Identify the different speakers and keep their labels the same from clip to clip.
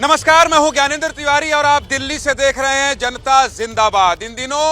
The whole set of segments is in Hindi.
Speaker 1: नमस्कार, मैं हूं ज्ञानेंद्र तिवारी और आप दिल्ली से देख रहे हैं जनता जिंदाबाद। इन दिनों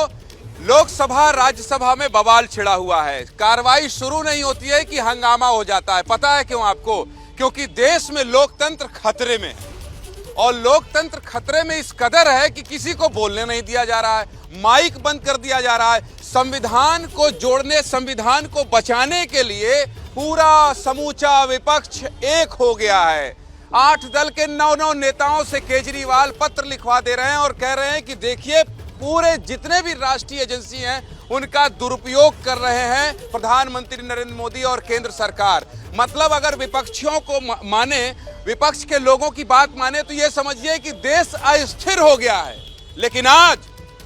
Speaker 1: लोकसभा राज्यसभा में बवाल छिड़ा हुआ है। कार्रवाई शुरू नहीं होती है कि हंगामा हो जाता है। पता है क्यों आपको? क्योंकि देश में लोकतंत्र खतरे में है और लोकतंत्र खतरे में इस कदर है कि किसी को बोलने नहीं दिया जा रहा है, माइक बंद कर दिया जा रहा है। संविधान को जोड़ने, संविधान को बचाने के लिए पूरा समूचा विपक्ष एक हो गया है। 8 दल के 9 नेताओं से केजरीवाल पत्र लिखवा दे रहे हैं और कह रहे हैं कि देखिए, पूरे जितने भी राष्ट्रीय एजेंसी हैं उनका दुरुपयोग कर रहे हैं प्रधानमंत्री नरेंद्र मोदी और केंद्र सरकार। मतलब अगर विपक्षियों को माने, विपक्ष के लोगों की बात माने तो यह समझिए कि देश अस्थिर हो गया है। लेकिन आज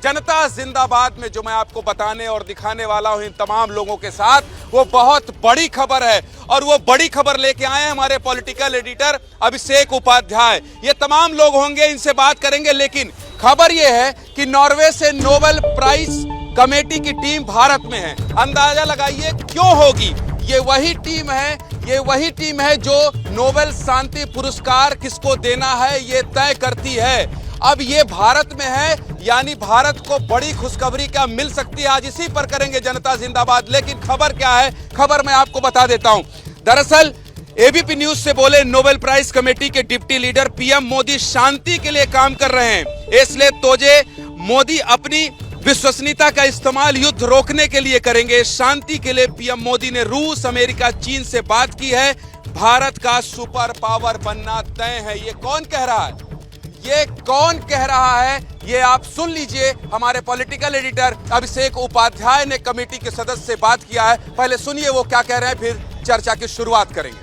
Speaker 1: जनता जिंदाबाद में जो मैं आपको बताने और दिखाने वाला हूं इन तमाम लोगों के साथ, वो बहुत बड़ी खबर है और वो बड़ी खबर लेके आए हैं हमारे पॉलिटिकल एडिटर अभिषेक उपाध्याय। ये तमाम लोग होंगे, इनसे बात करेंगे। लेकिन खबर ये है कि नॉर्वे से नोबेल प्राइज कमेटी की टीम भारत में है। अंदाजा लगाइए क्यों होगी। ये वही टीम है जो नोबेल शांति पुरस्कार किसको देना है ये तय करती है। अब ये भारत में है, यानी भारत को बड़ी खुशखबरी क्या मिल सकती है। आज इसी पर करेंगे जनता जिंदाबाद। लेकिन खबर क्या है, खबर मैं आपको बता देता हूं। दरअसल एबीपी न्यूज से बोले नोबेल प्राइज कमेटी के डिप्टी लीडर पीएम मोदी शांति के लिए काम कर रहे हैं, इसलिए तोजे मोदी अपनी विश्वसनीयता का इस्तेमाल युद्ध रोकने के लिए करेंगे। शांति के लिए पीएम मोदी ने रूस, अमेरिका, चीन से बात की है। भारत का सुपर पावर बनना तय है। ये कौन कह रहा है? ये कौन कह रहा है ये आप सुन लीजिए। हमारे पॉलिटिकल एडिटर अभिषेक उपाध्याय ने कमेटी के सदस्य से बात किया है। पहले सुनिए वो क्या कह रहे हैं, फिर चर्चा की शुरुआत करेंगे।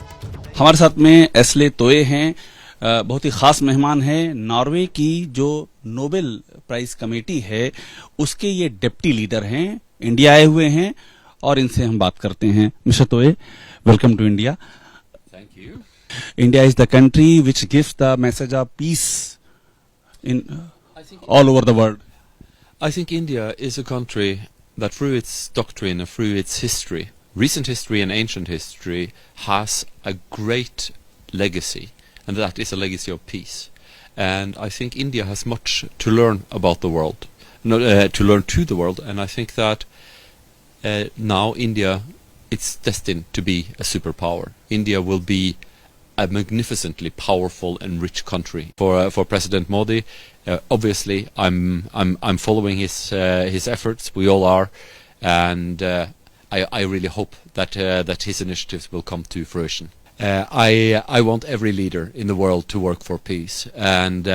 Speaker 2: हमारे साथ में एस्ले तोये हैं, बहुत ही खास मेहमान हैं। नॉर्वे की जो नोबेल प्राइज कमेटी है उसके ये डिप्टी लीडर हैं, इंडिया आए हुए हैं और इनसे हम बात करते हैं। Mister Toye, welcome to India.
Speaker 3: Thank you.
Speaker 2: India is the country which gives the message of peace in all over the world.
Speaker 3: I think India is a country that through its doctrine and through its history, recent history and ancient history, has a great legacy, and that is a legacy of peace. And I think India has much to learn about the world, to learn to the world, and I think that now India, it's destined to be a superpower. India will be a magnificently powerful and rich country. For President Modi, obviously I'm following his efforts. We all are, and I really hope that his initiatives will come to fruition. I want every leader in the world to work for peace, and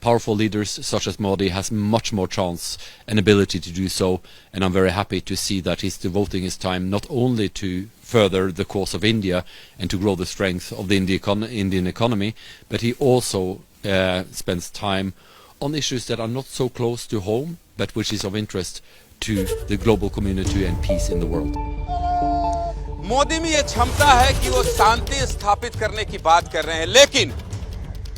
Speaker 3: powerful leaders such as Modi has much more chance and ability to do so, and I'm very happy to see that he's devoting his time not only to further the cause of India and to grow the strength of the Indian economy, but he also spends time on issues that are not so close to home, but which is of interest to the global community and peace in the world.
Speaker 1: Modi में यह क्षमता है कि वो शांति स्थापित करने की बात कर रहे हैं, लेकिन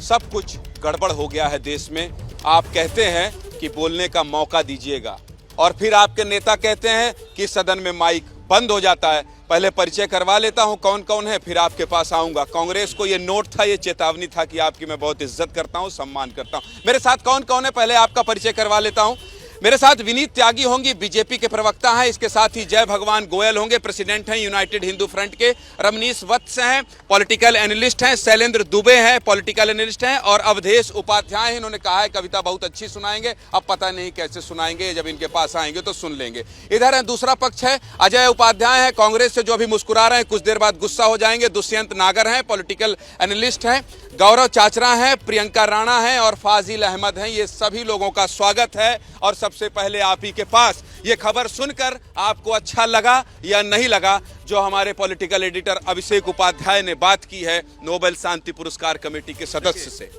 Speaker 1: सब कुछ गड़बड़ हो गया है देश में। आप कहते हैं कि बोलने का मौका दीजिएगा और फिर आपके नेता कहते हैं कि सदन में माइक बंद हो जाता है। पहले परिचय करवा लेता हूं कौन कौन है, फिर आपके पास आऊंगा। कांग्रेस को ये नोट था, ये चेतावनी था कि आपकी मैं बहुत इज्जत करता हूं, सम्मान करता हूं। मेरे साथ कौन कौन है, पहले आपका परिचय करवा लेता हूं। मेरे साथ विनीत त्यागी होंगी, बीजेपी के प्रवक्ता हैं। इसके साथ ही जय भगवान गोयल होंगे, प्रेसिडेंट हैं यूनाइटेड हिंदू फ्रंट के। रमनीश वत्स हैं, पॉलिटिकल एनालिस्ट हैं। शैलेंद्र दुबे हैं, पॉलिटिकल एनालिस्ट हैं। और अवधेश उपाध्याय हैं। इन्होंने कहा है कविता बहुत अच्छी सुनाएंगे, अब पता नहीं कैसे सुनाएंगे, जब इनके पास आएंगे तो सुन लेंगे। इधर है दूसरा पक्ष है, अजय उपाध्याय है कांग्रेस से, जो अभी मुस्कुरा रहे हैं, कुछ देर बाद गुस्सा हो जाएंगे। दुष्यंत नागर हैं, पॉलिटिकल एनालिस्ट हैं। गौरव चाचरा हैं, प्रियंका राणा हैं और फाजिल अहमद हैं। ये सभी लोगों का स्वागत है। और सबसे पहले आप ही के पास ये खबर सुनकर आपको अच्छा लगा या नहीं लगा जो हमारे पॉलिटिकल एडिटर अभिषेक उपाध्याय ने बात की है नोबेल शांति पुरस्कार कमेटी के सदस्य से?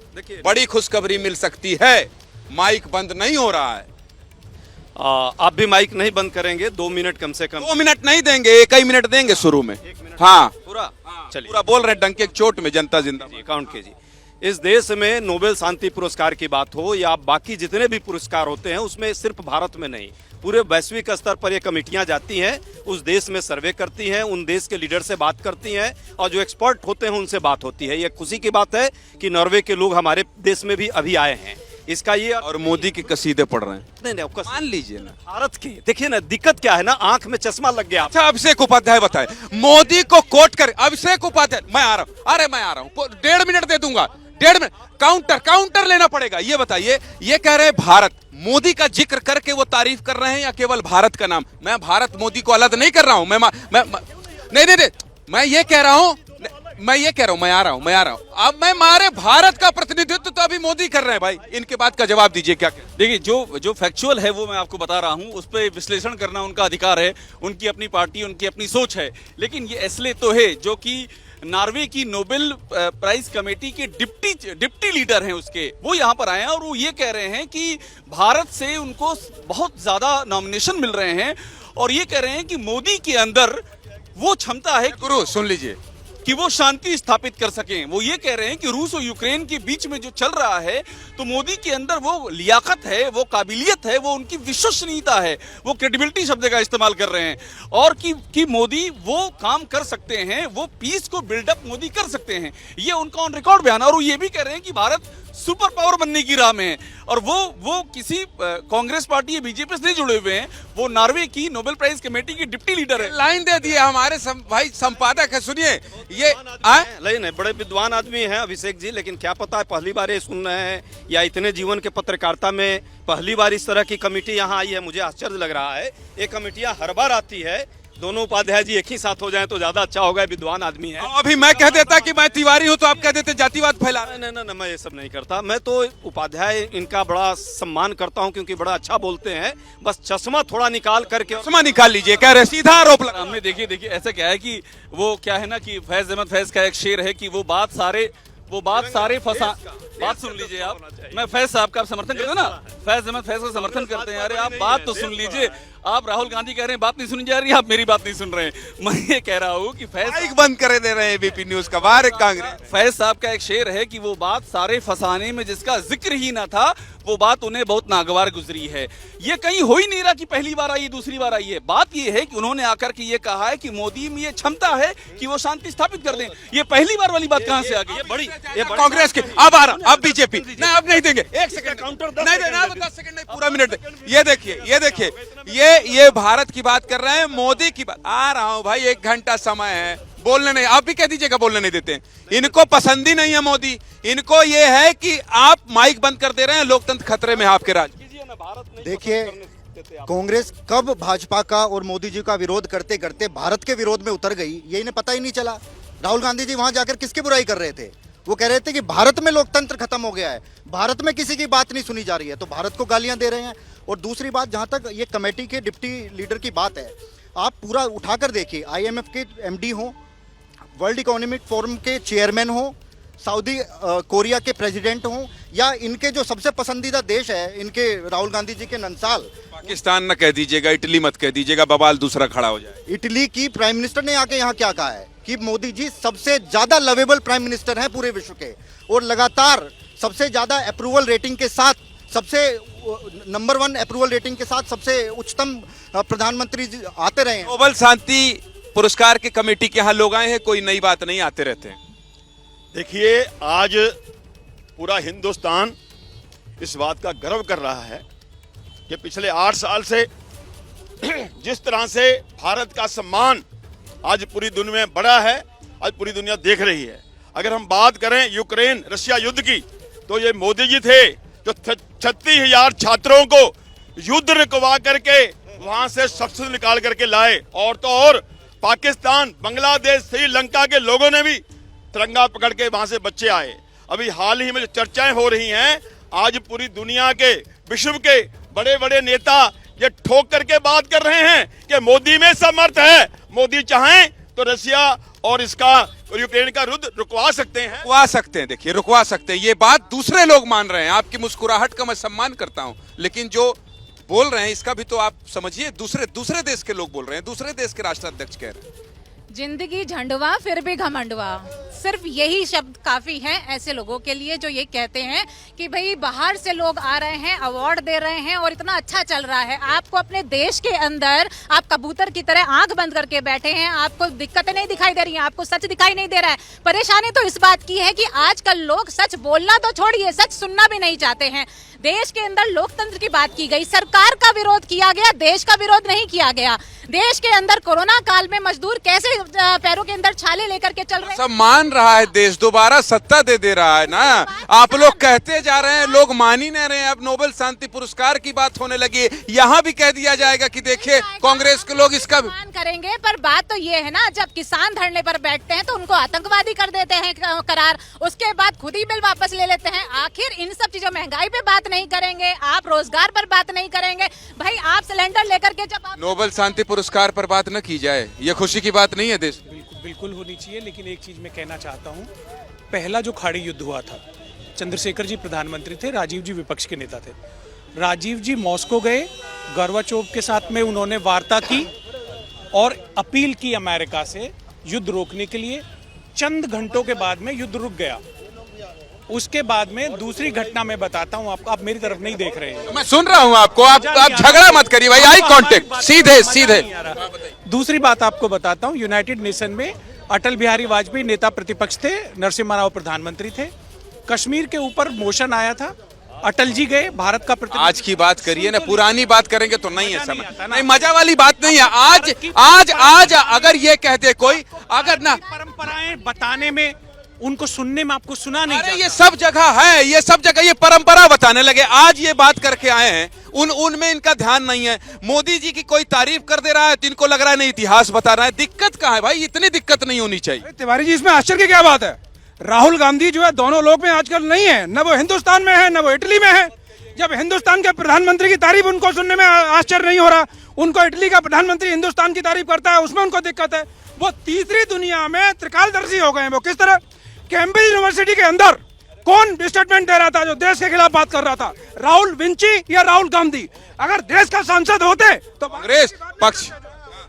Speaker 1: बड़ी खुशखबरी मिल सकती है, माइक बंद नहीं हो रहा है।
Speaker 4: आप भी माइक नहीं बंद करेंगे? 2 मिनट कम से कम।
Speaker 1: 2 मिनट नहीं देंगे, 1 ही मिनट देंगे शुरू में। हाँ,
Speaker 4: पूरा? चलिए,
Speaker 1: पूरा बोल रहे हैं डंके चोट में। जनता जिंदाबाद
Speaker 4: काउंट कीजिए। इस देश में नोबेल शांति पुरस्कार की बात हो या बाकी जितने भी पुरस्कार होते हैं, उसमें सिर्फ भारत में नहीं, पूरे वैश्विक स्तर पर ये कमेटियां जाती हैं, उस देश में सर्वे करती हैं, उन देश के लीडर से बात करती हैं और जो एक्सपर्ट होते हैं उनसे बात होती है। ये खुशी की बात है कि नॉर्वे के लोग हमारे देश में भी अभी आए हैं। इसका ये
Speaker 1: और मोदी की कसीदे पढ़ रहे हैं।
Speaker 4: नहीं,
Speaker 1: मान लीजिए ना,
Speaker 4: भारत के देखिए ना, दिक्कत क्या है ना, आंख में चश्मा लग गया।
Speaker 1: अच्छा अभिषेक उपाध्याय बताए, मोदी को कोट कर, अभिषेक उपाध्याय मैं आ रहा हूं, अरे मैं आ रहा हूं, 1.5 मिनट दे दूंगा, 1.5 मिनट, काउंटर लेना पड़ेगा। ये बताइए, ये कह रहे हैं भारत, मोदी का जिक्र करके वो तारीफ कर रहे हैं या केवल भारत का नाम? मैं भारत मोदी को अलग नहीं कर रहा हूं, नहीं, मैं ये कह रहा हूं, मैं आ रहा हूं। अब मैं मारे भारत का प्रतिनिधित्व तो अभी मोदी कर रहे हैं भाई, इनके बात का जवाब दीजिए। क्या
Speaker 2: देखिए, जो फैक्चुअल है वो मैं आपको बता रहा हूं, उस पर विश्लेषण करना उनका अधिकार है, उनकी अपनी पार्टी, उनकी अपनी सोच है। लेकिन ये एस्ले तोहे जो कि नॉर्वे की नोबेल प्राइज कमेटी के डिप्टी लीडर हैं उसके, वो यहाँ पर आए हैं और वो ये कह रहे हैं कि भारत से उनको बहुत ज्यादा नॉमिनेशन मिल रहे हैं और ये कह रहे हैं कि मोदी के अंदर वो क्षमता है
Speaker 1: गुरु सुन लीजिए
Speaker 2: कि वो शांति स्थापित कर सकें। वो ये कह रहे हैं कि रूस और यूक्रेन के बीच में जो चल रहा है, तो मोदी के अंदर वो लियाकत है, वो काबिलियत है, वो उनकी विश्वसनीयता है, वो क्रेडिबिलिटी शब्द का इस्तेमाल कर रहे हैं और कि मोदी वो काम कर सकते हैं, वो पीस को बिल्डअप मोदी कर सकते हैं। ये उनका ऑन रिकॉर्ड बयान। और वो ये भी कह रहे हैं कि भारत सुपर पावर बनने की राह में है और वो किसी कांग्रेस पार्टी या बीजेपी से नहीं जुड़े हुए हैं, वो नॉर्वे की नोबेल प्राइज कमेटी के डिप्टी लीडर है।
Speaker 1: लाइन दे दिए हमारे भाई संपादक है, सुनिए ये
Speaker 4: नहीं, बड़े विद्वान आदमी हैं अभिषेक जी, लेकिन क्या पता है पहली बार ये सुन रहे हैं या इतने जीवन के पत्रकारिता में पहली बार इस तरह की कमेटी यहाँ आई है। मुझे आश्चर्य लग रहा है। ये कमेटियां हर बार आती है, दोनों उपाध्याय जी एक ही साथ हो जाएं तो ज्यादा अच्छा होगा, विद्वान आदमी है।
Speaker 1: अभी मैं कह देता कि मैं तिवारी हूं तो आप कह देते जातिवाद फैला।
Speaker 4: नहीं, मैं ये सब नहीं करता। मैं तो उपाध्याय इनका बड़ा सम्मान करता हूं क्योंकि बड़ा अच्छा बोलते हैं। बस चश्मा थोड़ा निकाल करके,
Speaker 1: चश्मा निकाल लीजिए, कह रहे सीधा आरोप लगा।
Speaker 2: हमने देखिए ऐसा क्या है कि वो क्या है ना कि फैज अहमद फैज का एक शेर है कि वो बात सारे फसा। बात सुन लीजिए आप, मैं फैज साहब का समर्थन करते हैं ना, फैज अहमद फैज का समर्थन करते हैं। अरे आप बात तो सुन लीजिए, आप राहुल गांधी कह रहे हैं बात नहीं सुनी जा रही, आप मेरी बात नहीं सुन रहे हैं। मैं ये कह रहा हूँ कि फैज
Speaker 1: बंद करे दे रहे हैं एबीपी न्यूज का, बाहर कांग्रेस।
Speaker 2: फैज साहब का एक शेर है कि वो बात सारे फसाने में जिसका जिक्र ही ना था, वो बात उन्हें बहुत नागवार गुजरी है। ये कहीं हो ही नहीं रहा कि पहली बार आई, दूसरी बार आई है। बात ये है कि उन्होंने आकर के ये कहा है कि मोदी में ये क्षमता है कि वो शांति स्थापित कर दें। ये पहली बार वाली बात कहां से आ गई?
Speaker 1: ये कांग्रेस के अब आ रहा, अब बीजेपी नहीं, अब नहीं देंगे। 1 सेकंड काउंटर नहीं देना, 10 सेकंड नहीं, पूरा मिनट। ये देखिए ये भारत की बात कर रहे हैं, मोदी की बात। आ रहा हूं भाई, 1 घंटा समय है, बोलने नहीं, आप भी कह दीजिएगा बोलने नहीं देते हैं। इनको पसंद ही नहीं है मोदी, इनको ये है कि आप माइक बंद कर दे रहे हैं, लोकतंत्र खतरे में है आपके राज।
Speaker 5: देखिए, कांग्रेस कब भाजपा का और मोदी जी का विरोध करते करते भारत के विरोध में उतर गई, ये इन्हें पता ही नहीं चला। राहुल गांधी जी वहां जाकर किसकी बुराई कर रहे थे? वो कह रहे थे कि भारत में लोकतंत्र खत्म हो गया है, भारत में किसी की बात नहीं सुनी जा रही है, तो भारत को गालियां दे रहे हैं। और दूसरी बात, जहां तक ये कमेटी के डिप्टी लीडर की बात है, आप पूरा उठाकर देखिए, IMF के MD हो, वर्ल्ड इकोनॉमिक फोरम के चेयरमैन हो, सऊदी कोरिया के प्रेसिडेंट हो, या इनके जो सबसे पसंदीदा देश है इनके राहुल गांधी जी के नंसाल
Speaker 1: पाकिस्तान न कह दीजिएगा, इटली मत कह दीजिएगा, बवाल दूसरा खड़ा हो जाए।
Speaker 5: इटली की प्राइम मिनिस्टर ने आके यहाँ क्या कहा है कि मोदी जी सबसे ज्यादा लवेबल प्राइम मिनिस्टर हैं पूरे विश्व के, और लगातार सबसे ज्यादा अप्रूवल रेटिंग के साथ, सबसे नंबर 1 अप्रूवल रेटिंग के साथ सबसे उच्चतम प्रधानमंत्री आते रहे हैं।
Speaker 1: नोबेल शांति पुरस्कार की कमेटी के यहाँ लोग आए हैं, कोई नई बात नहीं, आते रहते हैं।
Speaker 6: देखिए, आज पूरा हिंदुस्तान इस बात का गर्व कर रहा है कि पिछले 8 साल से जिस तरह से भारत का सम्मान आज पूरी दुनिया में बढ़ा है, आज पूरी दुनिया देख रही है। अगर हम बात करें यूक्रेन रशिया युद्ध की, तो ये मोदी जी थे जो 36,000 छात्रों को युद्ध रुकवा करके वहां से सब्सिडी निकाल करके लाए। और तो और पाकिस्तान, बांग्लादेश, श्रीलंका के लोगों ने भी तिरंगा पकड़ के वहां से बच्चे आए। अभी हाल ही में जो चर्चाएं हो रही हैं, आज पूरी दुनिया के, विश्व के बड़े बड़े नेता ये ठोक करके बात कर रहे हैं कि मोदी में समर्थ है, मोदी चाहें तो रशिया और इसका और यूक्रेन का युद्ध रुकवा सकते हैं।
Speaker 1: रुकवा सकते हैं, देखिए रुकवा सकते हैं। ये बात दूसरे लोग मान रहे हैं, आपकी मुस्कुराहट का मैं सम्मान करता हूं, लेकिन जो बोल रहे हैं इसका भी तो आप समझिए। दूसरे देश के लोग बोल रहे हैं, दूसरे देश के राष्ट्राध्यक्ष कह रहे हैं
Speaker 7: जिंदगी झंडवा फिर भी घमंडवा। सिर्फ यही शब्द काफी हैं ऐसे लोगों के लिए जो ये कहते हैं कि भाई बाहर से लोग आ रहे हैं, अवार्ड दे रहे हैं और इतना अच्छा चल रहा है। आपको अपने देश के अंदर आप कबूतर की तरह आंख बंद करके बैठे हैं, आपको दिक्कतें नहीं दिखाई दे रही हैं, आपको सच दिखाई नहीं दे रहा है। परेशानी तो इस बात की है कि आजकल लोग सच बोलना तो छोड़िए, सच सुनना भी नहीं चाहते हैं। देश के अंदर लोकतंत्र की बात की गई, सरकार का विरोध किया गया, देश का विरोध नहीं किया गया। देश के अंदर कोरोना काल में मजदूर कैसे पैरों के अंदर छाले लेकर के चल रहे हैं।
Speaker 1: सब मान रहा है, देश दोबारा सत्ता दे रहा है ना। आप लोग कहते जा रहे हैं, लोग मान ही नहीं रहे हैं। अब नोबेल शांति पुरस्कार की बात होने लगी है, यहाँ भी कह दिया जाएगा कि देखिए कांग्रेस के लोग इसका
Speaker 7: मान करेंगे। पर बात तो ये है ना, जब किसान धरने पर बैठते हैं तो उनको आतंकवादी कर देते हैं करार, उसके बाद खुद ही बिल वापस ले लेते हैं। आखिर इन सब चीजों, महंगाई पे बात नहीं करेंगे, आप रोजगार पर बात नहीं करेंगे। भाई आप सिलेंडर लेकर के जब आप
Speaker 1: नोबेल शांति पुरस्कार पर बात न की जाए, ये खुशी की बात नहीं है देश।
Speaker 8: बिल्कुल होनी चाहिए, लेकिन एक चीज मैं कहना चाहता हूँ, पहला जो खाड़ी युद्ध हुआ था, चंद्रशेखर जी प्रधानमंत्री थे, राजीव जी विपक्ष के नेता थे। राजीव जी मॉस्को गए, गोर्बाचोव के साथ में उन्होंने वार्ता की और अपील की अमेरिका से युद्ध रोकने के लिए। चंद घंटों के बाद में युद्ध रुक गया। उसके बाद में दूसरी घटना मैं बताता हूँ आपको, आप मेरी तरफ नहीं देख रहे हैं।
Speaker 1: मैं सुन रहा हूँ आपको, आप झगड़ा मत करिए भाई, आई कांटेक्ट, सीधे सीधे।
Speaker 8: दूसरी बात आपको बताता हूँ, यूनाइटेड नेशन में अटल बिहारी वाजपेयी नेता प्रतिपक्ष थे, नरसिम्हा राव प्रधानमंत्री थे। कश्मीर के ऊपर मोशन आया था, अटल जी गए, भारत का
Speaker 1: आज की बात करिए ना, पुरानी बात करेंगे तो नहीं है समझ, नहीं मजा वाली बात नहीं है। आज अगर ये कहते कोई, अगर ना
Speaker 8: परंपराएं बताने में, उनको सुनने में आपको सुना नहीं
Speaker 1: जाता। ये सब जगह है, ये सब जगह ये परंपरा बताने लगे। आज ये बात करके आए हैं, उनमें इनका ध्यान नहीं है। मोदी जी की कोई तारीफ कर दे रहा है तो इनको लग रहा है नहीं, इतिहास बता रहा है। दिक्कत कहाँ है भाई, इतनी दिक्कत नहीं होनी चाहिए।
Speaker 9: तिवारी जी, इसमें आश्चर्य की क्या बात है? राहुल गांधी जो है दोनों लोग में आजकल नहीं है, न वो हिंदुस्तान में है न वो इटली में है। जब हिंदुस्तान के प्रधानमंत्री की तारीफ उनको सुनने में आश्चर्य नहीं हो रहा, उनको इटली का प्रधानमंत्री हिंदुस्तान की तारीफ करता है, उसमें उनको दिक्कत है। वो तीसरी दुनिया में त्रिकालदर्शी हो गए हैं। वो किस तरह? कैम्ब्रिज यूनिवर्सिटी के अंदर कौन स्टेटमेंट दे रहा था जो देश के खिलाफ बात कर रहा था? राहुल विंची या राहुल गांधी? अगर देश का सांसद होते तो
Speaker 1: कांग्रेस पक्ष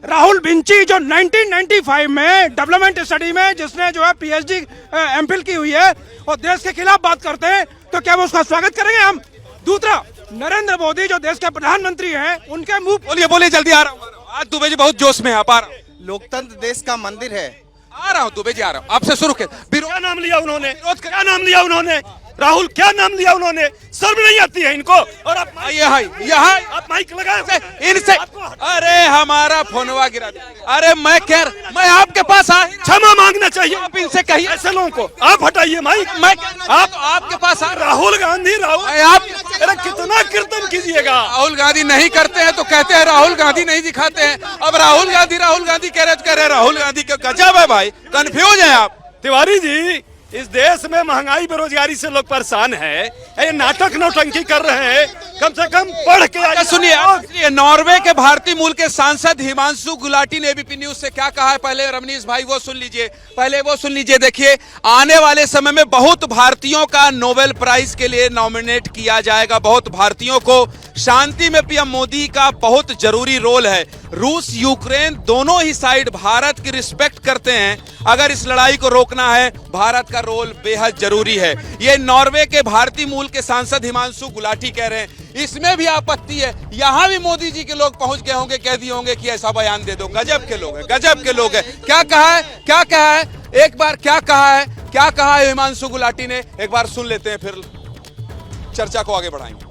Speaker 9: राहुल विंची, जो 1995 में डेवलपमेंट स्टडी में जिसने जो है पीएचडी एमफिल की हुई है, और देश के खिलाफ बात करते हैं, तो क्या वो उसका स्वागत करेंगे हम? दूसरा, नरेंद्र मोदी जो देश के प्रधानमंत्री हैं, उनके मुंह
Speaker 1: बोलिए जल्दी आ रहा हूँ। आज दुबे जी बहुत जोश में है, आप आ रहा हूँ।
Speaker 5: लोकतंत्र देश का मंदिर है।
Speaker 1: आ रहा हूँ दुबे जी, आ रहा हूँ। आपसे शुरू के
Speaker 6: क्या नाम लिया उन्होंने? क्या नाम लिया उन्होंने? राहुल क्या नाम लिया उन्होंने? शर्म नहीं आती है इनको? और आप आप माइक लगाए
Speaker 1: इनसे, अरे हमारा फोनवा गिरा दिया। अरे मैं आपके पास आ,
Speaker 6: क्षमा मांगना चाहिए।
Speaker 1: आप इनसे कहिए
Speaker 6: ऐसे लोगों को आप हटाइए माइक।
Speaker 1: मैं आपके पास आ,
Speaker 6: राहुल गांधी, राहुल
Speaker 1: आप
Speaker 6: अरे कितना कीर्तन कीजिएगा।
Speaker 1: राहुल गांधी नहीं करते हैं तो कहते हैं राहुल गांधी नहीं दिखाते हैं। अब राहुल गांधी कह रहे राहुल गांधी का गजब है भाई, कंफ्यूज हैं आप।
Speaker 6: तिवारी जी, इस देश में महंगाई बेरोजगारी से लोग परेशान हैं, ये नाटक नौटंकी कर रहे हैं। कम से कम पढ़ के
Speaker 1: सुनिए, नॉर्वे के भारतीय मूल के सांसद हिमांशु गुलाटी ने एबीपी न्यूज से क्या कहा है, पहले रमनीश भाई वो सुन लीजिए। देखिए, आने वाले समय में बहुत भारतीयों का नोबेल प्राइज के लिए नॉमिनेट किया जाएगा। बहुत भारतीयों को शांति में पीएम मोदी का बहुत जरूरी रोल है। रूस यूक्रेन दोनों ही साइड भारत की रिस्पेक्ट करते हैं। अगर इस लड़ाई को रोकना है, भारत का रोल बेहद जरूरी है। ये नॉर्वे के भारतीय मूल के सांसद हिमांशु गुलाटी कह रहे हैं। इसमें भी आपत्ति है, यहां भी मोदी जी के लोग पहुंच गए होंगे, कह दिए होंगे कि ऐसा बयान दे दो। गजब के लोग हैं। क्या कहा है एक बार, क्या कहा है हिमांशु गुलाटी ने, एक बार सुन लेते हैं, फिर चर्चा को आगे बढ़ाएंगे।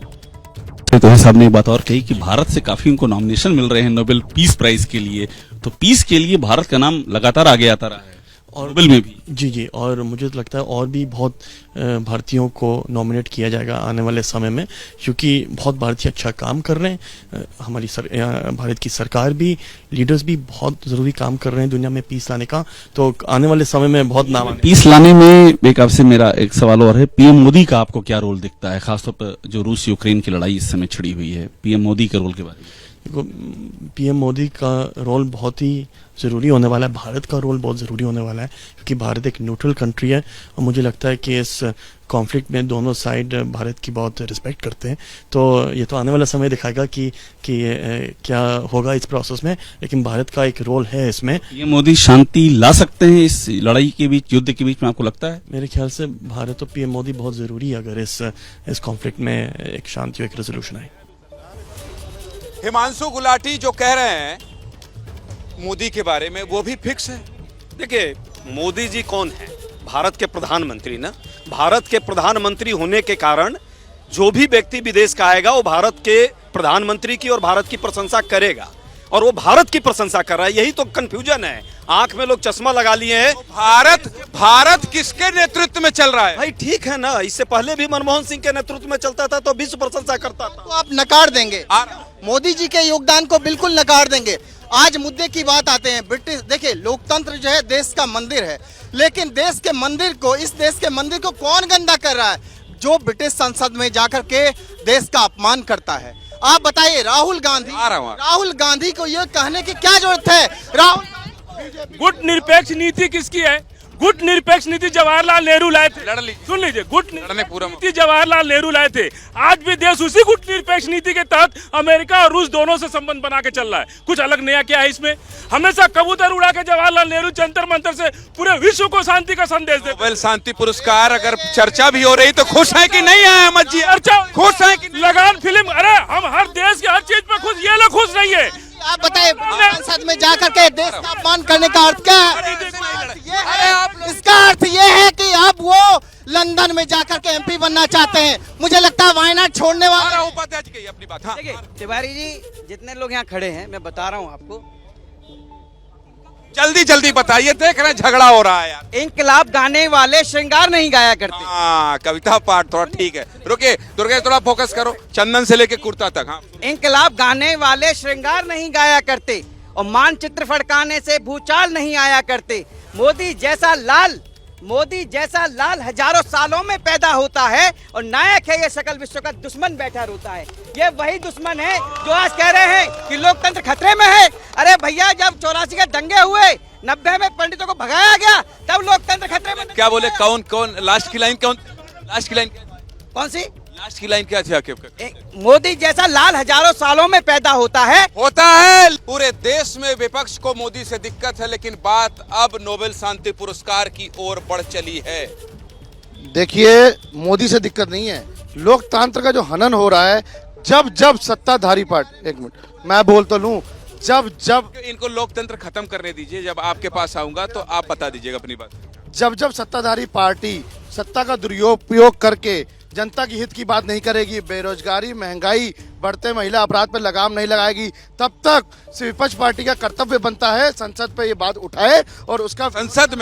Speaker 2: तो साहब ने एक बात और कही कि भारत से काफी उनको नॉमिनेशन मिल रहे हैं नोबेल पीस प्राइज के लिए, तो पीस के लिए भारत का नाम लगातार आगे आता रहा है और नोबेल में भी।
Speaker 10: जी, और मुझे तो लगता है और भी बहुत भारतीयों को नॉमिनेट किया जाएगा आने वाले समय में, क्योंकि बहुत भारतीय अच्छा काम कर रहे हैं। हमारी भारत की सरकार भी, लीडर्स भी बहुत जरूरी काम कर रहे हैं दुनिया में पीस लाने का। तो आने वाले समय में बहुत नाम
Speaker 2: पीस लाने में। एक आपसे मेरा एक सवाल और है, पीएम मोदी का आपको क्या रोल दिखता है, खासतौर पर जो रूस यूक्रेन की लड़ाई इस समय छिड़ी हुई है, पीएम मोदी के रोल के बारे में?
Speaker 10: पीएम मोदी का रोल बहुत ही ज़रूरी होने वाला है, भारत का रोल बहुत ज़रूरी होने वाला है, क्योंकि भारत एक न्यूट्रल कंट्री है और मुझे लगता है कि इस कॉन्फ्लिक्ट में दोनों साइड भारत की बहुत रिस्पेक्ट करते हैं। तो ये तो आने वाला समय दिखाएगा कि क्या होगा इस प्रोसेस में, लेकिन भारत का एक रोल है इसमें।
Speaker 2: ये मोदी शांति ला सकते हैं इस लड़ाई के बीच, युद्ध के बीच में, आपको लगता है?
Speaker 10: मेरे ख्याल से भारत और पीएम मोदी बहुत ज़रूरी है अगर इस कॉन्फ्लिक्ट में एक शांति एक रेजोल्यूशन आए।
Speaker 1: हिमांशु गुलाटी जो कह रहे हैं मोदी के बारे में, वो भी फिक्स है।
Speaker 4: देखिए, मोदी जी कौन है? भारत के प्रधानमंत्री ना। भारत के प्रधानमंत्री होने के कारण जो भी व्यक्ति विदेश का आएगा वो भारत के प्रधानमंत्री की और भारत की प्रशंसा करेगा, और वो भारत की प्रशंसा कर रहा है। यही तो कंफ्यूजन है, आंख में लोग चश्मा लगा लिए हैं।
Speaker 1: भारत किसके नेतृत्व में चल रहा है?
Speaker 4: भाई ठीक है ना, इससे पहले भी मनमोहन सिंह के नेतृत्व में चलता था तो विश्व प्रशंसा करता था।
Speaker 5: तो आप नकार देंगे, मोदी जी के योगदान को बिल्कुल नकार देंगे। आज मुद्दे की बात आते हैं, ब्रिटिश देखिए, लोकतंत्र जो है देश का मंदिर है, लेकिन देश के मंदिर को, इस देश के मंदिर को कौन गंदा कर रहा है? जो ब्रिटिश संसद में जाकर के देश का अपमान करता है। आप बताइए, राहुल गांधी को ये कहने की क्या जरूरत है? राहुल
Speaker 9: गुट निरपेक्ष नीति किसकी है? गुट निरपेक्ष नीति जवाहरलाल नेहरू लाए थे। सुन लीजिए, गुट नीति जवाहरलाल नेहरू लाए थे। आज भी देश उसी गुट निरपेक्ष नीति के तहत अमेरिका और रूस दोनों से संबंध बना के चल रहा है। कुछ अलग नया क्या है इसमें? हमेशा कबूतर उड़ा के जवाहरलाल नेहरू जंतर मंतर से पूरे विश्व को शांति का संदेश देते।
Speaker 1: नोबेल शांति पुरस्कार अगर चर्चा भी हो रही तो खुश है कि नहीं है? अहमद जी
Speaker 9: चर्चा
Speaker 1: खुश है कि?
Speaker 9: लगान फिल्म, अरे हम हर देश की हर चीज पे खुश, ये लोग खुश नहीं है।
Speaker 5: आप बताइए, संसद में जाकर के देश का अपमान करने का अर्थ क्या है? इसका अर्थ ये है कि अब वो लंदन में जाकर के एमपी बनना चाहते हैं। मुझे लगता है वायनाड छोड़ने वाला।
Speaker 1: उपाध्याय जी कहिए अपनी बात। हाँ।
Speaker 11: देखिए तिवारी जी, जितने लोग यहाँ खड़े हैं, मैं बता रहा हूँ आपको,
Speaker 1: जल्दी बताइए, देख रहे हैं झगड़ा हो रहा है यार।
Speaker 11: इंकलाब गाने वाले श्रृंगार नहीं गाया करते।
Speaker 1: हाँ, कविता पाठ थोड़ा ठीक है। रुके दुर्गे, थोड़ा फोकस करो, चंदन से लेके कुर्ता तक। हाँ,
Speaker 11: इंकलाब गाने वाले श्रृंगार नहीं गाया करते और मानचित्र फड़काने से भूचाल नहीं आया करते। मोदी जैसा लाल हजारों सालों में पैदा होता है और नायक है ये सकल विश्व का दुश्मन बैठा रोता है। ये वही दुश्मन है जो आज कह रहे हैं कि लोकतंत्र खतरे में है। अरे भैया, जब 84 के दंगे हुए, 90 में पंडितों को भगाया गया, तब लोकतंत्र खतरे में।
Speaker 1: क्या बोले? कौन लास्ट की लाइन कौन सी लास्ट की लाइन क्या थी आपके?
Speaker 11: मोदी जैसा लाल हजारों सालों में पैदा होता है।
Speaker 1: पूरे देश में विपक्ष को मोदी से दिक्कत है, लेकिन बात अब नोबेल शांति पुरस्कार की ओर बढ़ चली है।
Speaker 12: देखिए, मोदी से दिक्कत नहीं है, लोकतंत्र का जो हनन हो रहा है, जब सत्ताधारी पार्टी, एक मिनट मैं बोल तो लूं, जब
Speaker 1: इनको लोकतंत्र खत्म करने दीजिए, जब आपके पास आऊंगा तो आप बता दीजिएगा अपनी बात।
Speaker 12: जब सत्ताधारी पार्टी सत्ता का दुरुपयोग करके जनता की हित की बात नहीं करेगी, बेरोजगारी, महंगाई, बढ़ते महिला अपराध पर लगाम नहीं लगाएगी, तब तक विपक्ष पार्टी का कर्तव्य बनता है संसद पे ये बात उठाए और उसका
Speaker 1: संसद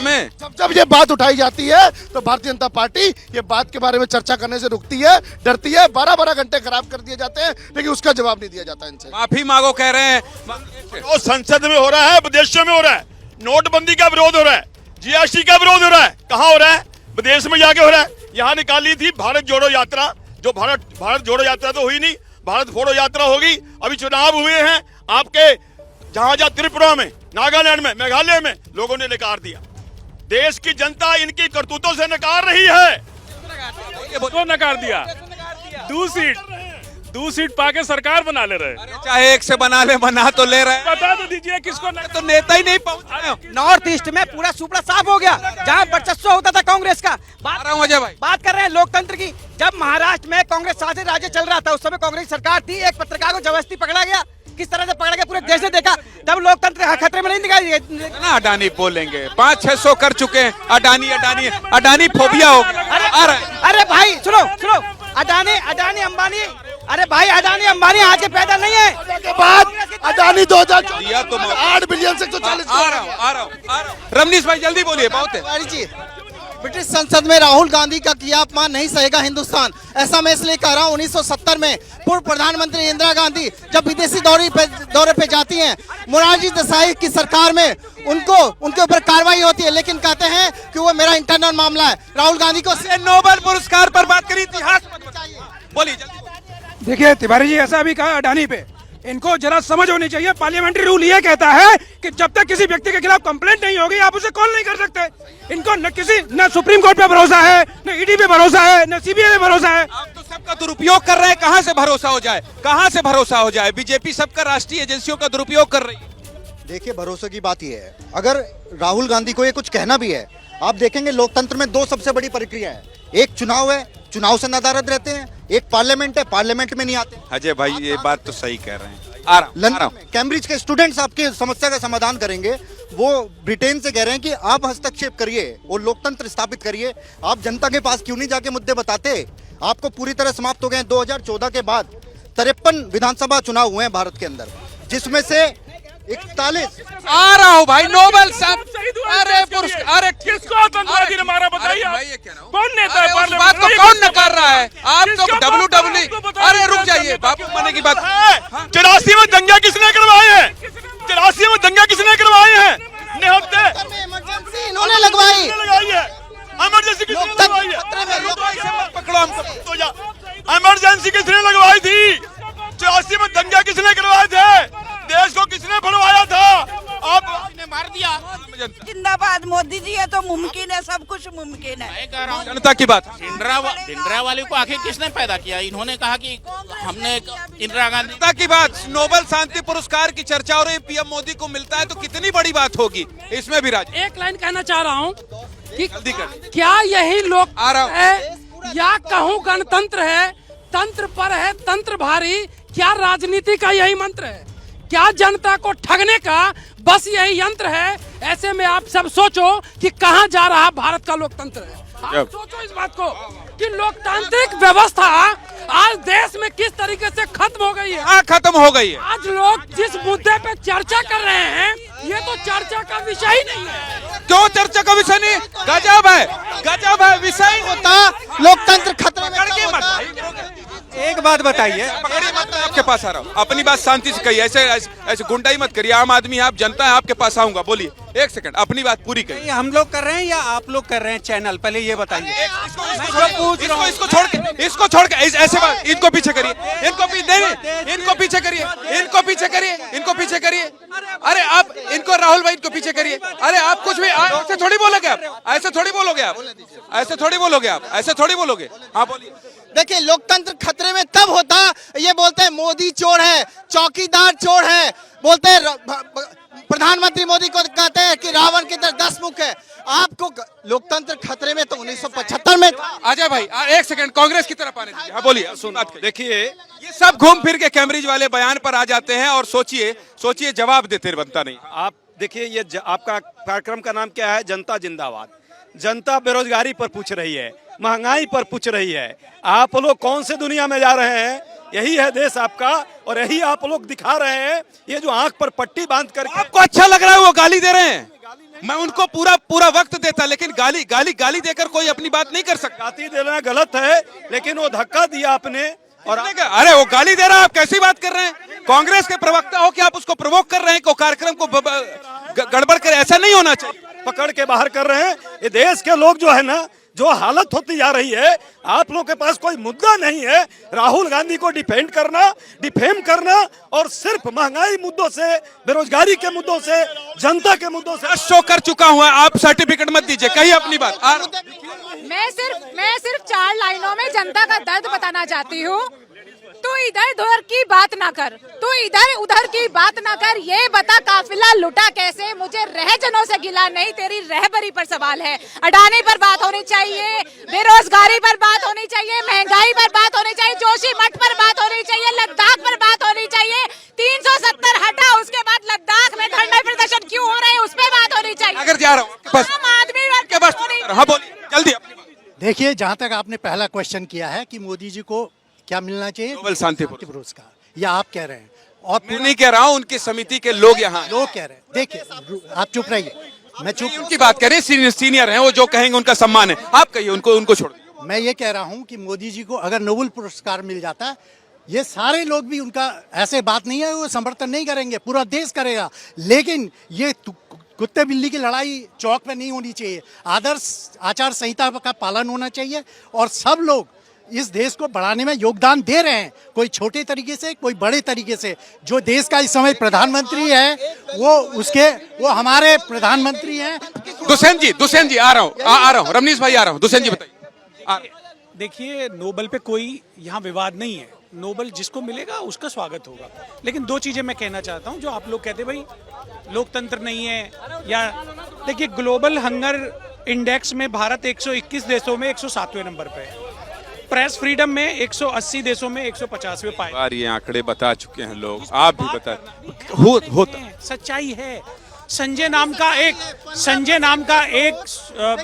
Speaker 1: में
Speaker 12: जब ये बात उठाई जाती है तो भारतीय जनता पार्टी ये बात के बारे में चर्चा करने से रुकती है, डरती है। 12 घंटे खराब कर दिए जाते हैं, लेकिन उसका जवाब नहीं दिया जाता इनसे।
Speaker 1: माफी मांगो कह रहे हैं।
Speaker 6: वो संसद में हो रहा है, विदेशों में हो रहा है। नोटबंदी का विरोध हो रहा है, जीएसटी का विरोध हो रहा है। कहाँ हो रहा है? विदेश में जाके हो रहा है। यहाँ निकाली थी भारत जोड़ो यात्रा, जो भारत जोड़ो यात्रा तो हुई नहीं, भारत फोड़ो यात्रा होगी। अभी चुनाव हुए हैं आपके जहां त्रिपुरा में, नागालैंड में, मेघालय में, लोगों ने नकार दिया। देश की जनता इनकी करतूतों से नकार रही है।
Speaker 9: तो नकार दिया, दो सीट पाके सरकार बना ले रहे।
Speaker 1: चाहे एक से बना तो ले रहे।
Speaker 9: बता तो दीजिए किसको।
Speaker 1: तो नेता ही नहीं पहुंचे।
Speaker 11: नॉर्थ ईस्ट में पूरा सुपड़ा साफ हो गया, जहां वर्चस्व होता था कांग्रेस का। बात कर रहे हैं लोकतंत्र की। जब महाराष्ट्र में कांग्रेस शासित राज्य चल रहा था, उस समय कांग्रेस सरकार थी, एक पत्रकार को जबरदस्ती पकड़ा गया, किस तरह से पकड़ा गया पूरे देश ने देखा। तब लोकतंत्र खतरे में नहीं दिखाई
Speaker 1: ना। अडानी बोलेंगे 500-600 कर चुके हैं। अडानी फोबिया हो गया।
Speaker 11: अरे भाई सुनो, अडानी अंबानी, अरे भाई अडानी अंबानी आज के पैदा नहीं है।
Speaker 12: के बाद अडानी 2008 बिलियन से 140।
Speaker 1: आ रहा हूँ। रमनीश भाई जल्दी बोलिए, बहुत है।
Speaker 5: ब्रिटिश संसद में राहुल गांधी का किया अपमान नहीं सहेगा हिंदुस्तान। ऐसा मैं इसलिए कह रहा हूँ, 1970 में पूर्व प्रधानमंत्री इंदिरा गांधी जब विदेशी दौरे पे जाती हैं, मोरारजी देसाई की सरकार में उनके ऊपर कार्रवाई होती है, लेकिन कहते हैं कि वो मेरा इंटरनल मामला है। राहुल गांधी को
Speaker 1: नोबेल पुरस्कार पर बात करी, इतिहास बोलिए जल्दी।
Speaker 9: देखिए तिवारी जी, ऐसा भी कहा अडानी पे, इनको जरा समझ होनी चाहिए। पार्लियामेंट्री रूल ये कहता है कि जब तक किसी व्यक्ति के खिलाफ कंप्लेंट नहीं होगी आप उसे कॉल नहीं कर सकते। इनको न सुप्रीम कोर्ट पे भरोसा है, न ईडी पे भरोसा है, न सीबीआई पे भरोसा है।
Speaker 1: आप तो सबका दुरुपयोग कर रहे हैं, कहां से भरोसा हो जाए, कहां से भरोसा हो जाए? बीजेपी सबका राष्ट्रीय एजेंसियों का दुरुपयोग कर रही है।
Speaker 5: देखिए भरोसे की बात यह है, अगर राहुल गांधी को ये कुछ कहना भी है, आप देखेंगे लोकतंत्र में दो सबसे बड़ी प्रक्रिया है, एक चुनाव है, चुनाव से नदारद रहते हैं, एक पार्लियामेंट है, पार्लियामेंट में नहीं आते।
Speaker 1: अजय भाई ये बात तो सही कह रहे हैं। आ रहा हूं।
Speaker 5: लंदन में कैम्ब्रिज के स्टूडेंट्स आपकी समस्या का समाधान करेंगे, वो ब्रिटेन से कह रहे हैं कि आप हस्तक्षेप करिए और लोकतंत्र स्थापित करिए। आप जनता के पास क्यों नहीं जाके मुद्दे बताते? आपको पूरी तरह समाप्त हो गए। 2014 के बाद 53 विधानसभा चुनाव हुए हैं भारत के अंदर, जिसमें से 41।
Speaker 1: आ रहा हूँ भाई, नोबेल साहब, अरे पुरस्कार, अरे
Speaker 9: किसको आतंकवादी ने मारा बताइए? कौन नेता है?
Speaker 1: उस बात को कौन नकार रहा है? आप तो WWE, अरे रुक जाइए, बापू मने की बात।
Speaker 6: 84 में दंगा किसने करवाए हैं? 84 में दंगा किसने करवाए हैं? निहत्ते
Speaker 11: इमरजेंसी इन्होंने लगवाई।
Speaker 6: इमरजेंसी किसने लगवाई है?
Speaker 1: पकड़ो हमको।
Speaker 6: तो जा इमरजेंसी किसने लगवाई थी? 84 में दंगा किसने करवाए थे? देश को किसने भरवाया था? आप ने मार दिया।
Speaker 13: जिंदाबाद मोदी जी है तो मुमकिन है, सब कुछ मुमकिन है।
Speaker 1: जनता की बात।
Speaker 14: इंदिरा वाली को आखिर किसने पैदा किया? इन्होंने कहा कि हमने इंदिरा गांधी।
Speaker 1: जनता की बात। नोबेल शांति पुरस्कार की चर्चा हो रही, पीएम मोदी को मिलता है तो कितनी बड़ी बात होगी। इसमें भी राज
Speaker 15: एक लाइन कहना चाह रहा हूँ कि
Speaker 1: जल्दी कर।
Speaker 15: क्या यही लोग
Speaker 1: आ रहा हूं।
Speaker 15: है या कहूँ गणतंत्र है? तंत्र पर है तंत्र भारी, क्या राजनीति का यही मंत्र है? क्या जनता को ठगने का बस यही यंत्र है? ऐसे में आप सब सोचो कि कहां जा रहा भारत का लोकतंत्र है। आप सोचो इस बात को कि लोकतांत्रिक व्यवस्था आज देश में किस तरीके से खत्म हो गई है।
Speaker 1: हाँ, खत्म हो गई है।
Speaker 15: आज लोग जिस मुद्दे पे चर्चा कर रहे हैं, ये तो चर्चा का विषय ही नहीं है।
Speaker 1: क्यों चर्चा का विषय नहीं? गजब है, गजब है, विषय
Speaker 11: होता लोकतंत्र खतरे में
Speaker 1: पकड़ के
Speaker 11: कब
Speaker 1: मत।
Speaker 11: होता? एक बात बताइए,
Speaker 1: मेरी मत, मैं आपके पास आ रहा हूँ। अपनी बात शांति से कहिए, ऐसे गुंडाई मत करिए। आम आदमी है, आप जनता है, आपके पास आऊंगा। बोलिए, एक सेकंड, अपनी बात पूरी करिए।
Speaker 11: हम लोग कर रहे हैं या आप लोग कर रहे हैं चैनल? पहले ये बताइए।
Speaker 1: इसको छोड़ के ऐसे बात, इनको पीछे करिए, इनको पीछे करिए, इनको पीछे करिए, इनको पीछे करिए। अरे आप इनको, राहुल भाई, इनको पीछे करिए। अरे आप कुछ भी ऐसे थोड़ी बोलोगे, आप ऐसे थोड़ी बोलोगे, आप ऐसे थोड़ी बोलोगे, आप ऐसे थोड़ी बोलोगे। हाँ बोलिए।
Speaker 11: देखिए, लोकतंत्र खतरे में तब होता, ये बोलते हैं मोदी चोर है, चौकीदार चोर है, बोलते हैं प्रधानमंत्री मोदी को कहते हैं कि रावण की तरह 10 मुख है। आपको लोकतंत्र खतरे में तो 1975 में था।
Speaker 1: अजय भाई एक सेकंड, कांग्रेस की तरफ आने दीजिए। हाँ बोलिए, सुन बात करिए।
Speaker 4: देखिए,
Speaker 1: ये सब घूम फिर के कैम्ब्रिज वाले बयान पर आ जाते हैं और सोचिए जवाब देते बनता नहीं।
Speaker 4: आप देखिए, ये आपका कार्यक्रम का नाम क्या है? जनता जिंदाबाद। जनता बेरोजगारी पर पूछ रही है, महंगाई पर पूछ रही है। आप लोग कौन से दुनिया में जा रहे हैं? यही है देश आपका, और यही आप लोग दिखा रहे हैं। ये जो आंख पर पट्टी बांध कर,
Speaker 1: आपको अच्छा लग रहा है वो गाली दे रहे हैं? मैं उनको पूरा वक्त देता, लेकिन गाली देकर कोई अपनी बात नहीं कर सकता।
Speaker 4: गाली देना गलत है, लेकिन वो धक्का दिया आपने। और
Speaker 1: अरे वो गाली दे रहा है, आप कैसी बात कर रहे हैं? कांग्रेस के प्रवक्ता हो कि आप उसको प्रवोक कर रहे हैं कि कार्यक्रम को गड़बड़ कर? ऐसा नहीं होना चाहिए।
Speaker 4: पकड़ के बाहर कर रहे हैं। ये देश के लोग जो है ना, जो हालत होती जा रही है, आप लोग के पास कोई मुद्दा नहीं है। राहुल गांधी को डिफेंड करना, डिफेम करना, और सिर्फ महंगाई मुद्दों से, बेरोजगारी के मुद्दों से, जनता के मुद्दों से
Speaker 1: शो कर चुका हूं। आप सर्टिफिकेट मत दीजिए, कहिए अपनी बात।
Speaker 7: मैं सिर्फ 4 लाइनों में जनता का दर्द बताना चाहती हूँ। तू इधर उधर की बात ना कर, तू इधर उधर की बात ना कर, ये बता काफिला लुटा कैसे? मुझे रहजनों से गिला नहीं, तेरी रहबरी पर सवाल है। अडानी पर बात होनी चाहिए, बेरोजगारी पर बात होनी चाहिए, महंगाई पर बात होनी चाहिए, जोशी मठ पर बात होनी चाहिए, लद्दाख पर बात होनी चाहिए। 370 हटा, उसके बाद लद्दाख में धरना प्रदर्शन क्यों हो रहे हैं, उस पर बात होनी चाहिए।
Speaker 1: अगर जा रहा हूँ
Speaker 7: आम आदमी
Speaker 1: के बस। हाँ बोलिए जल्दी अपनी बात।
Speaker 16: देखिए, जहाँ तक आपने पहला क्वेश्चन किया है कि मोदी जी को क्या मिलना चाहिए,
Speaker 1: नोबेल शांति
Speaker 16: पुरस्कार, या आप कह रहे हैं? और
Speaker 1: मैं नहीं कह रहा हूँ, उनकी समिति के लोग यहाँ
Speaker 16: लोग कह रहे हैं। देखिए, आप चुप रहिए, मैं चुप।
Speaker 1: उनकी बात करें, सीनियर हैं वो, जो कहेंगे उनका सम्मान है। आप कहिए, उनको छोड़।
Speaker 16: मैं ये कह रहा हूँ कि मोदी जी को अगर नोबेल पुरस्कार मिल जाता है, ये सारे लोग भी उनका ऐसे बात नहीं है, वो समर्थन नहीं करेंगे, पूरा देश करेगा। लेकिन ये कुत्ते बिल्ली की लड़ाई चौक पे नहीं होनी चाहिए। आदर्श आचार संहिता का पालन होना चाहिए और सब लोग इस देश को बढ़ाने में योगदान दे रहे हैं, कोई छोटे तरीके से कोई बड़े तरीके से। जो देश का इस समय प्रधानमंत्री है वो हमारे प्रधानमंत्री हैं।
Speaker 1: दुष्यंत जी आ रहा हूँ रमनीश भाई आ रहा हूँ। दुष्यंत जी बताइए।
Speaker 8: देखिए, नोबेल पे कोई यहाँ विवाद नहीं है, नोबेल जिसको मिलेगा उसका स्वागत होगा। लेकिन दो चीजें मैं कहना चाहता हूँ। जो आप लोग कहते भाई लोकतंत्र नहीं है, या देखिए ग्लोबल हंगर इंडेक्स में भारत 121 देशों में 107वें नंबर पे है। प्रेस फ्रीडम में 180 देशों में 150वें पाए।
Speaker 1: बार ये आंकड़े बता चुके हैं लोग, आप भी बता।
Speaker 8: सच्चाई है। संजय नाम का एक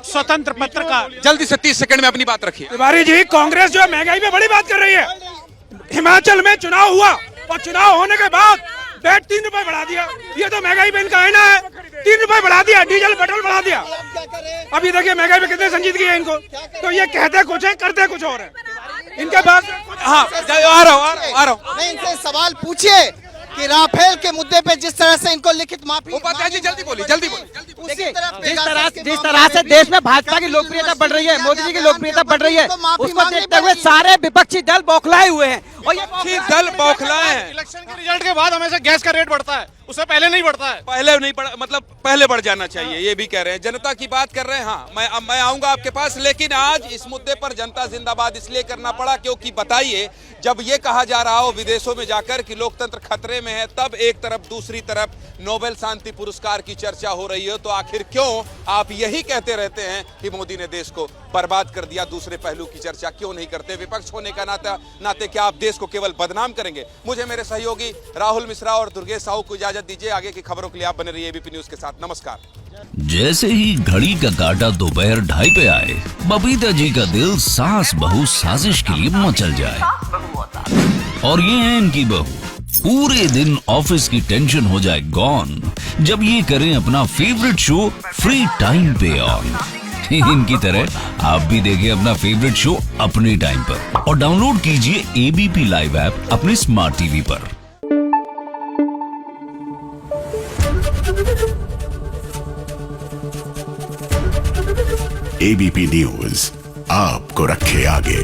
Speaker 8: स्वतंत्र पत्रकार।
Speaker 1: जल्दी से 30 सेकंड में अपनी बात रखिए।
Speaker 9: तिवारी जी, कांग्रेस जो है महंगाई पे बड़ी बात कर रही है। हिमाचल में चुनाव हुआ और चुनाव होने के बाद वैट 3 रुपए बढ़ा दिया। ये तो महंगाई पे इनका आईना है। 3 रुपए बढ़ा दिया, डीजल पेट्रोल बढ़ा दिया। अभी देखिए महंगाई पे कितने संजीदगी है इनको। तो ये कहते कुछ है, करते कुछ और है इनके पास। हाँ,
Speaker 1: आ रहा हूँ।
Speaker 11: नहीं, इनसे सवाल पूछिए कि राफेल के मुद्दे पे जिस तरह से इनको लिखित माफी।
Speaker 1: उपाध्याय जी जल्दी बोलिए।
Speaker 11: जिस तरह से देश में भाजपा की लोकप्रियता बढ़ रही है, मोदी जी की लोकप्रियता बढ़ रही है, उसको देखते हुए सारे विपक्षी दल बौखलाए हुए हैं। और ये
Speaker 1: दल बौखलाए हैं।
Speaker 9: इलेक्शन के रिजल्ट के बाद हमेशा गैस का रेट बढ़ता है, उससे पहले नहीं बढ़ता है।
Speaker 1: पहले बढ़ जाना चाहिए, ये भी कह रहे हैं। जनता की बात कर रहे हैं। हाँ, मैं आऊंगा आपके पास, लेकिन आज इस मुद्दे पर जनता जिंदाबाद इसलिए करना पड़ा क्योंकि बताइए, जब ये कहा जा रहा हो विदेशों में जाकर कि लोकतंत्र खतरे में है, तब एक तरफ दूसरी तरफ नोबेल शांति पुरस्कार की चर्चा हो रही है। तो आखिर क्यों आप यही कहते रहते हैं कि मोदी ने देश को बर्बाद कर दिया? दूसरे पहलू की चर्चा क्यों नहीं करते? विपक्ष होने का नाते क्या आप देश को केवल बदनाम करेंगे? मुझे मेरे सहयोगी राहुल मिश्रा और दुर्गेश साहू को इजाजत दीजिए। आगे की खबरों के लिए आप बने रहिए एबीपी न्यूज के साथ। नमस्कार।
Speaker 17: जैसे ही घड़ी का काटा दोपहर 2:30 पे आए, बबीता जी का दिल सास बहू साजिश के लिए मचल जाए। और ये है इनकी बहू, पूरे दिन ऑफिस की टेंशन हो जाए गॉन जब ये करें अपना फेवरेट शो फ्री टाइम पे ऑन। इनकी तरह आप भी देखें अपना फेवरेट शो अपने टाइम पर और डाउनलोड कीजिए एबीपी लाइव ऐप अपने स्मार्ट टीवी पर।
Speaker 18: एबीपी न्यूज आपको रखे आगे।